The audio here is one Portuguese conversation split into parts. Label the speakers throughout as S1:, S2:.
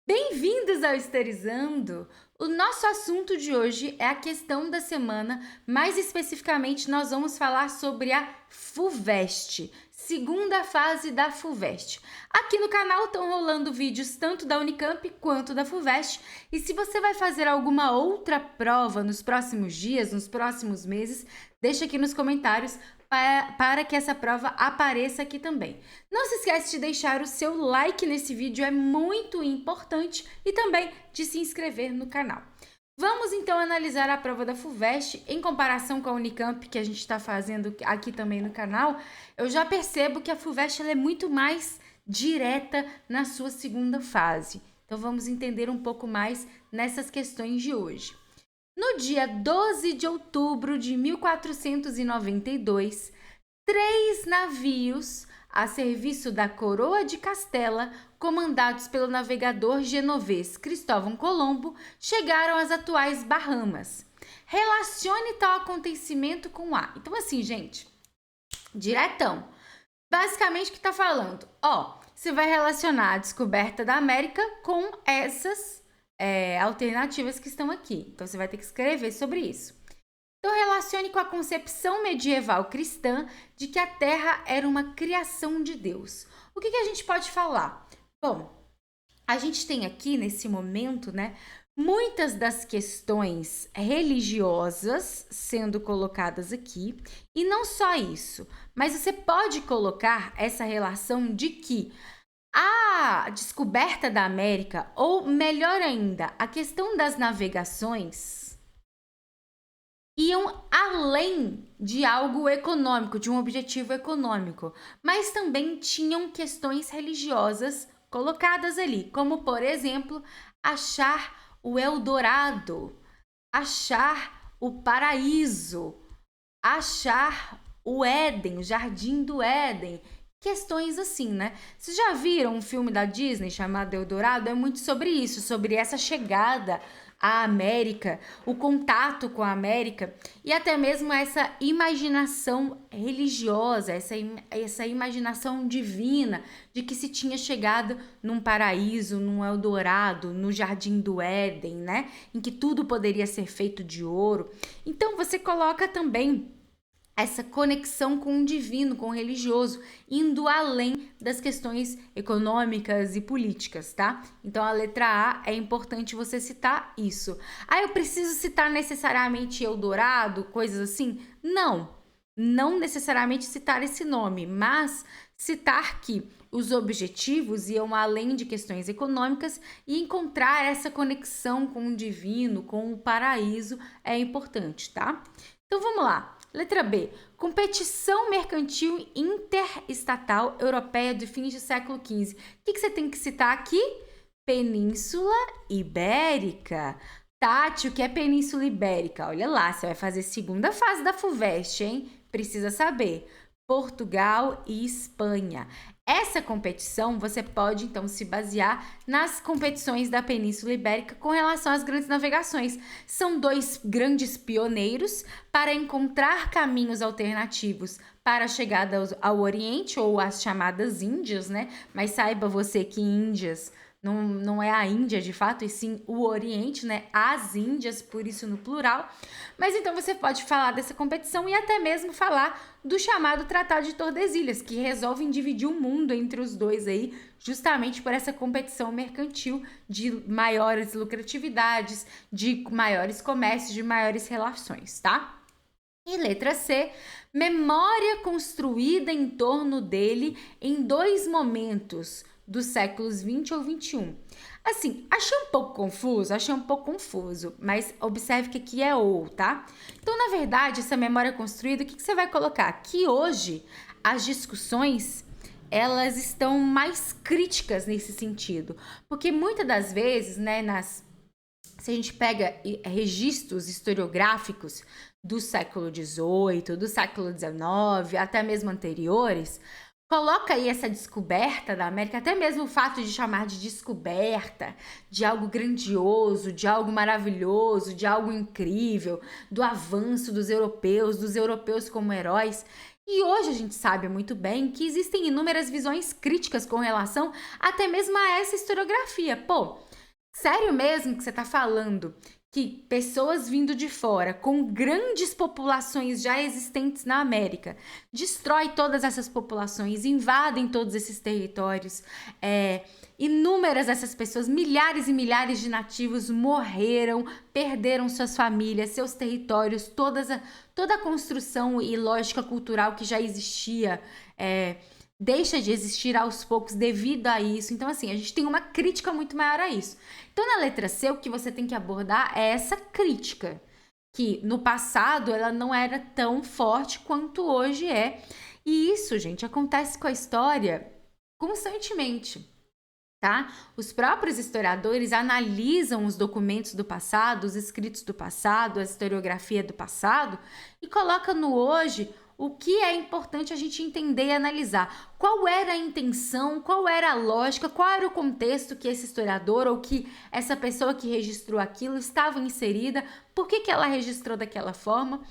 S1: Bem-vindos ao Historizando! O nosso assunto de hoje é a questão da semana, mais especificamente nós vamos falar sobre a FUVEST, segunda fase da FUVEST. Aqui no canal estão rolando vídeos tanto da Unicamp quanto da FUVEST, e se você vai fazer alguma outra prova nos próximos dias, nos próximos meses, deixa aqui nos comentários para que essa prova apareça aqui também. Não se esquece de deixar o seu like nesse vídeo, é muito importante, e também de se inscrever no canal. Vamos então analisar a prova da FUVEST em comparação com a Unicamp, que a gente está fazendo aqui também no canal. Eu já percebo que a FUVEST ela é muito mais direta na sua segunda fase. Então vamos entender um pouco mais nessas questões de hoje. No dia 12 de outubro de 1492, 3 navios a serviço da Coroa de Castela, comandados pelo navegador genovês Cristóvão Colombo, chegaram às atuais Bahamas. Relacione tal acontecimento com A. Então, assim, gente, diretão. Basicamente, o que está falando? Você vai relacionar a descoberta da América com essas alternativas que estão aqui. Então, você vai ter que escrever sobre isso. Então, relacione com a concepção medieval cristã de que a Terra era uma criação de Deus. O que a gente pode falar? Bom, a gente tem aqui, nesse momento, muitas das questões religiosas sendo colocadas aqui. E não só isso, mas você pode colocar essa relação de que a descoberta da América, ou melhor ainda, a questão das navegações, iam além de algo econômico, de um objetivo econômico, mas também tinham questões religiosas colocadas ali, como, por exemplo, achar o Eldorado, achar o paraíso, achar o Éden, o Jardim do Éden. Questões assim, Vocês já viram um filme da Disney chamado Eldorado? É muito sobre isso, sobre essa chegada à América, o contato com a América e até mesmo essa imaginação religiosa, essa imaginação divina de que se tinha chegado num paraíso, num Eldorado, no Jardim do Éden, em que tudo poderia ser feito de ouro. Então você coloca também essa conexão com o divino, com o religioso, indo além das questões econômicas e políticas, tá? Então, a letra A é importante você citar isso. Eu preciso citar necessariamente Eldorado, coisas assim? Não necessariamente citar esse nome, mas citar que os objetivos iam além de questões econômicas e encontrar essa conexão com o divino, com o paraíso é importante, tá? Então, vamos lá. Letra B. Competição mercantil interestatal europeia do fins do século XV. O que você tem que citar aqui? Península Ibérica. Tati, o que é Península Ibérica? Olha lá, você vai fazer segunda fase da FUVEST, hein? Precisa saber. Portugal e Espanha. Essa competição você pode então se basear nas competições da Península Ibérica com relação às grandes navegações. São dois grandes pioneiros para encontrar caminhos alternativos para a chegada ao Oriente ou às chamadas Índias, Mas saiba você que Índias não é a Índia de fato, e sim o Oriente, As Índias, por isso no plural. Mas então você pode falar dessa competição e até mesmo falar do chamado Tratado de Tordesilhas, que resolvem dividir o mundo entre os dois aí, justamente por essa competição mercantil de maiores lucratividades, de maiores comércios, de maiores relações, tá? E letra C, memória construída em torno dele em dois momentos dos séculos 20 ou 21. Assim, achei um pouco confuso, mas observe que aqui é ou, tá? Então, na verdade, essa memória construída, o que você vai colocar? Que hoje as discussões, elas estão mais críticas nesse sentido, porque muitas das vezes, se a gente pega registros historiográficos do século XVIII, do século XIX, até mesmo anteriores, coloca aí essa descoberta da América, até mesmo o fato de chamar de descoberta, de algo grandioso, de algo maravilhoso, de algo incrível, do avanço dos europeus como heróis. E hoje a gente sabe muito bem que existem inúmeras visões críticas com relação até mesmo a essa historiografia. Sério mesmo que você está falando que pessoas vindo de fora, com grandes populações já existentes na América, destrói todas essas populações, invadem todos esses territórios, inúmeras dessas pessoas, milhares e milhares de nativos morreram, perderam suas famílias, seus territórios, toda a construção e lógica cultural que já existia, deixa de existir aos poucos devido a isso. Então, assim, a gente tem uma crítica muito maior a isso. Então, na letra C, o que você tem que abordar é essa crítica, que no passado ela não era tão forte quanto hoje é. E isso, gente, acontece com a história constantemente, tá? Os próprios historiadores analisam os documentos do passado, os escritos do passado, a historiografia do passado e colocam no hoje o que é importante a gente entender e analisar. Qual era a intenção, qual era a lógica, qual era o contexto que esse historiador ou que essa pessoa que registrou aquilo estava inserida, por que ela registrou daquela forma.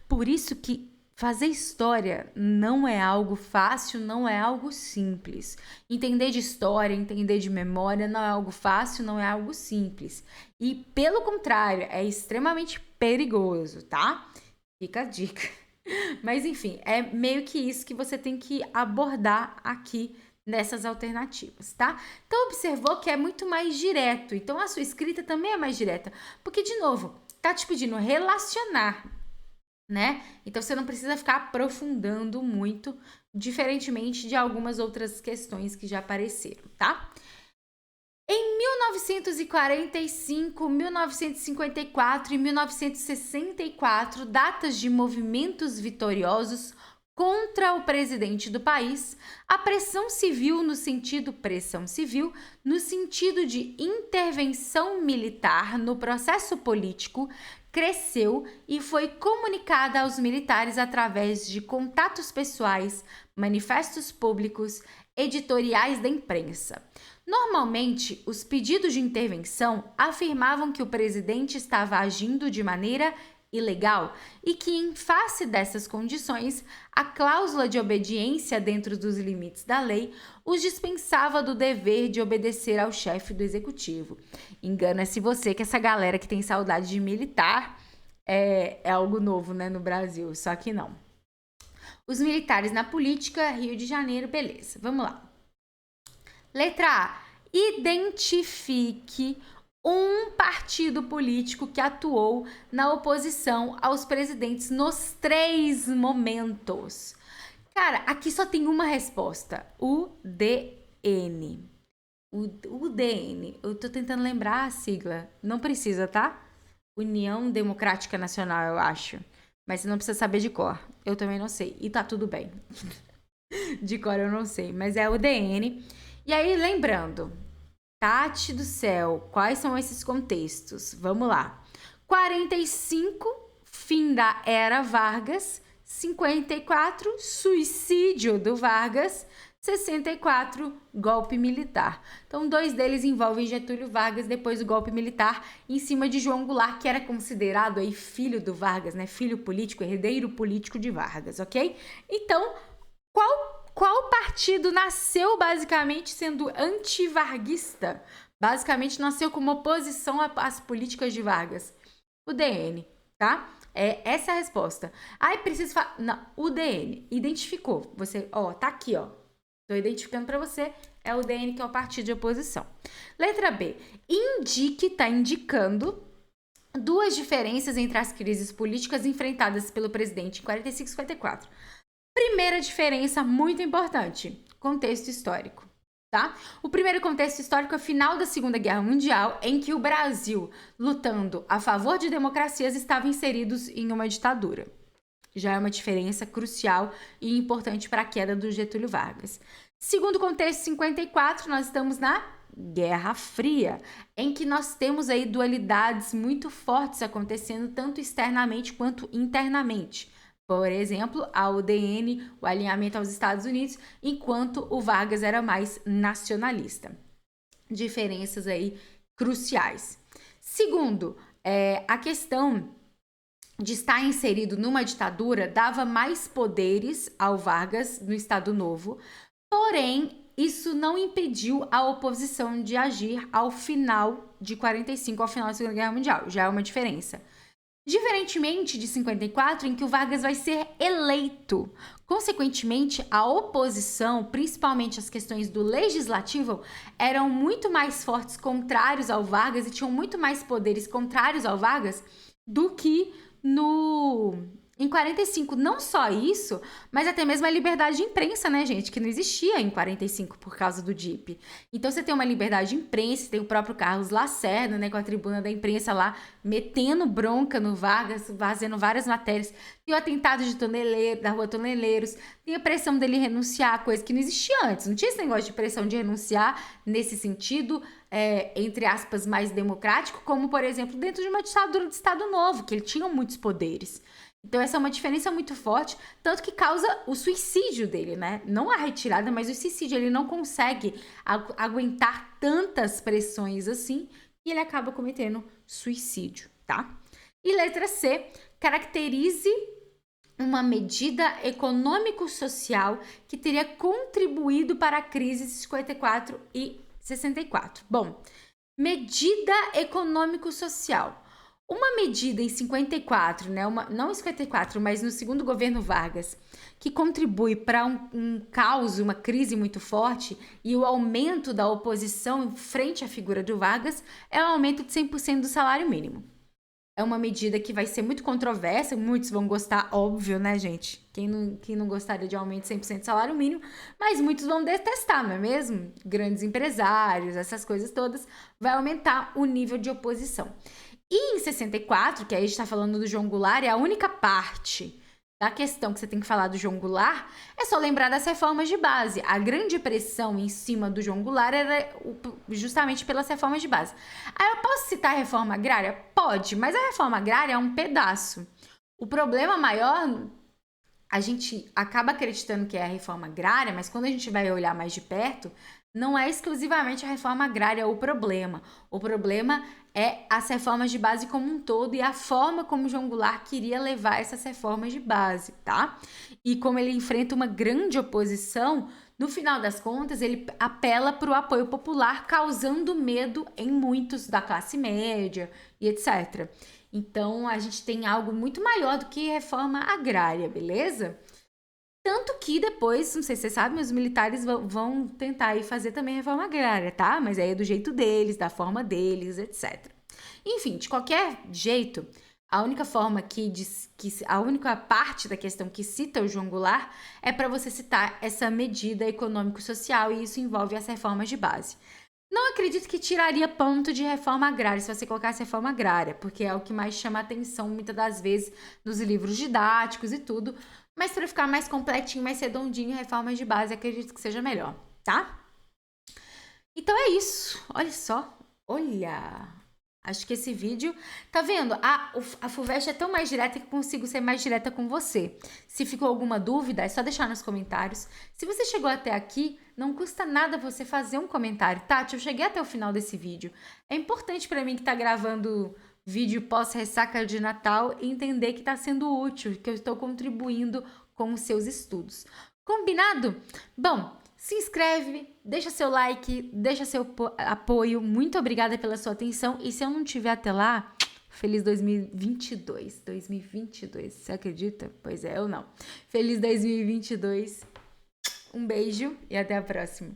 S1: Por isso que fazer história não é algo fácil, não é algo simples. Entender de história, entender de memória não é algo fácil, não é algo simples. E, pelo contrário, é extremamente perigoso, tá? Fica a dica. Mas, enfim, é meio que isso que você tem que abordar aqui nessas alternativas, tá? Então, observou que é muito mais direto. Então, a sua escrita também é mais direta. Porque, de novo, tá te pedindo relacionar, né? Então, você não precisa ficar aprofundando muito, diferentemente de algumas outras questões que já apareceram, tá? Em 1945, 1954 e 1964, datas de movimentos vitoriosos contra o presidente do país, a pressão civil no sentido de intervenção militar no processo político cresceu e foi comunicada aos militares através de contatos pessoais, manifestos públicos, editoriais da imprensa. Normalmente, os pedidos de intervenção afirmavam que o presidente estava agindo de maneira ilegal e que, em face dessas condições, a cláusula de obediência dentro dos limites da lei os dispensava do dever de obedecer ao chefe do executivo. Engana-se você que essa galera que tem saudade de militar é algo novo, né, no Brasil, só que não. Os militares na política, Rio de Janeiro, beleza, vamos lá. Letra A. Identifique um partido político que atuou na oposição aos presidentes nos 3 momentos. Cara, aqui só tem uma resposta. UDN. UDN. Eu tô tentando lembrar a sigla. Não precisa, tá? União Democrática Nacional, eu acho. Mas você não precisa saber de cor. Eu também não sei. E tá tudo bem. De cor eu não sei. Mas é UDN. E aí, lembrando, Tati do céu, quais são esses contextos? Vamos lá. 45, fim da era Vargas. 54, suicídio do Vargas. 64, golpe militar. Então, 2 deles envolvem Getúlio Vargas depois do golpe militar em cima de João Goulart, que era considerado aí filho do Vargas, né? Filho político, herdeiro político de Vargas, ok? Então, qual partido nasceu basicamente sendo antivarguista? Basicamente nasceu como oposição às políticas de Vargas. O DN, tá? Essa é a resposta. Aí precisa falar... Não, o DN. Identificou. Você, tá aqui, Tô identificando para você. É o DN, que é o partido de oposição. Letra B. Tá indicando 2 diferenças entre as crises políticas enfrentadas pelo presidente em 45 e 54. Primeira diferença muito importante, contexto histórico, tá? O primeiro contexto histórico é o final da Segunda Guerra Mundial, em que o Brasil, lutando a favor de democracias, estava inseridos em uma ditadura. Já é uma diferença crucial e importante para a queda do Getúlio Vargas. Segundo contexto, 54, nós estamos na Guerra Fria, em que nós temos aí dualidades muito fortes acontecendo, tanto externamente quanto internamente. Por exemplo, a UDN, o alinhamento aos Estados Unidos, enquanto o Vargas era mais nacionalista. Diferenças aí cruciais. Segundo, a questão de estar inserido numa ditadura dava mais poderes ao Vargas no Estado Novo, porém, isso não impediu a oposição de agir ao final de 45, ao final da Segunda Guerra Mundial. Já é uma diferença. Diferentemente de 54, em que o Vargas vai ser eleito. Consequentemente, a oposição, principalmente as questões do legislativo, eram muito mais fortes contrários ao Vargas e tinham muito mais poderes contrários ao Vargas do que em 45. Não só isso, mas até mesmo a liberdade de imprensa, né, gente? Que não existia em 45 por causa do DIP. Então você tem uma liberdade de imprensa, tem o próprio Carlos Lacerda, né, com a tribuna da imprensa lá, metendo bronca no Vargas, fazendo várias matérias. Tem o atentado da Rua Toneleiros, tem a pressão dele renunciar, coisa que não existia antes. Não tinha esse negócio de pressão de renunciar nesse sentido, entre aspas, mais democrático, como, por exemplo, dentro de uma ditadura de Estado Novo, que ele tinha muitos poderes. Então, essa é uma diferença muito forte, tanto que causa o suicídio dele, né? Não a retirada, mas o suicídio. Ele não consegue aguentar tantas pressões assim e ele acaba cometendo suicídio, tá? E letra C, caracterize uma medida econômico-social que teria contribuído para a crise de 54 e 64. Bom, medida econômico-social. Uma medida em 54, né, não em 54, mas no segundo governo Vargas, que contribui para um caos, uma crise muito forte e o aumento da oposição frente à figura do Vargas, é o aumento de 100% do salário mínimo. É uma medida que vai ser muito controversa, muitos vão gostar, óbvio, né, gente? Quem não gostaria de aumento de 100% do salário mínimo, mas muitos vão detestar, não é mesmo? Grandes empresários, essas coisas todas, vai aumentar o nível de oposição. E em 64, que aí a gente está falando do João Goulart, é a única parte da questão que você tem que falar do João Goulart, é só lembrar das reformas de base. A grande pressão em cima do João Goulart era justamente pelas reformas de base. Aí eu posso citar a reforma agrária? Pode, mas a reforma agrária é um pedaço. O problema maior, a gente acaba acreditando que é a reforma agrária, mas quando a gente vai olhar mais de perto, não é exclusivamente a reforma agrária o problema. O problema é as reformas de base como um todo e a forma como João Goulart queria levar essas reformas de base, tá? E como ele enfrenta uma grande oposição, no final das contas, ele apela para o apoio popular, causando medo em muitos da classe média e etc. Então, a gente tem algo muito maior do que reforma agrária, beleza? Tanto que depois, não sei se você sabe, mas os militares vão tentar aí fazer também reforma agrária, tá? Mas aí é do jeito deles, da forma deles, etc. Enfim, de qualquer jeito, a única forma a única parte da questão que cita o João Goulart é para você citar essa medida econômico-social e isso envolve as reformas de base. Não acredito que tiraria ponto de reforma agrária se você colocasse reforma agrária, porque é o que mais chama atenção muitas das vezes nos livros didáticos e tudo. Mas para ficar mais completinho, mais redondinho, reformas de base, acredito que seja melhor, tá? Então é isso. Olha só. Olha. Acho que esse vídeo... Tá vendo? A FUVEST é tão mais direta que eu consigo ser mais direta com você. Se ficou alguma dúvida, é só deixar nos comentários. Se você chegou até aqui, não custa nada você fazer um comentário. Tati, eu cheguei até o final desse vídeo. É importante para mim que tá gravando vídeo pós-ressaca de Natal e entender que tá sendo útil, que eu estou contribuindo com os seus estudos. Combinado? Bom, se inscreve, deixa seu like, deixa seu apoio. Muito obrigada pela sua atenção. E se eu não tiver até lá, feliz 2022. 2022, você acredita? Pois é, eu não. Feliz 2022. Um beijo e até a próxima.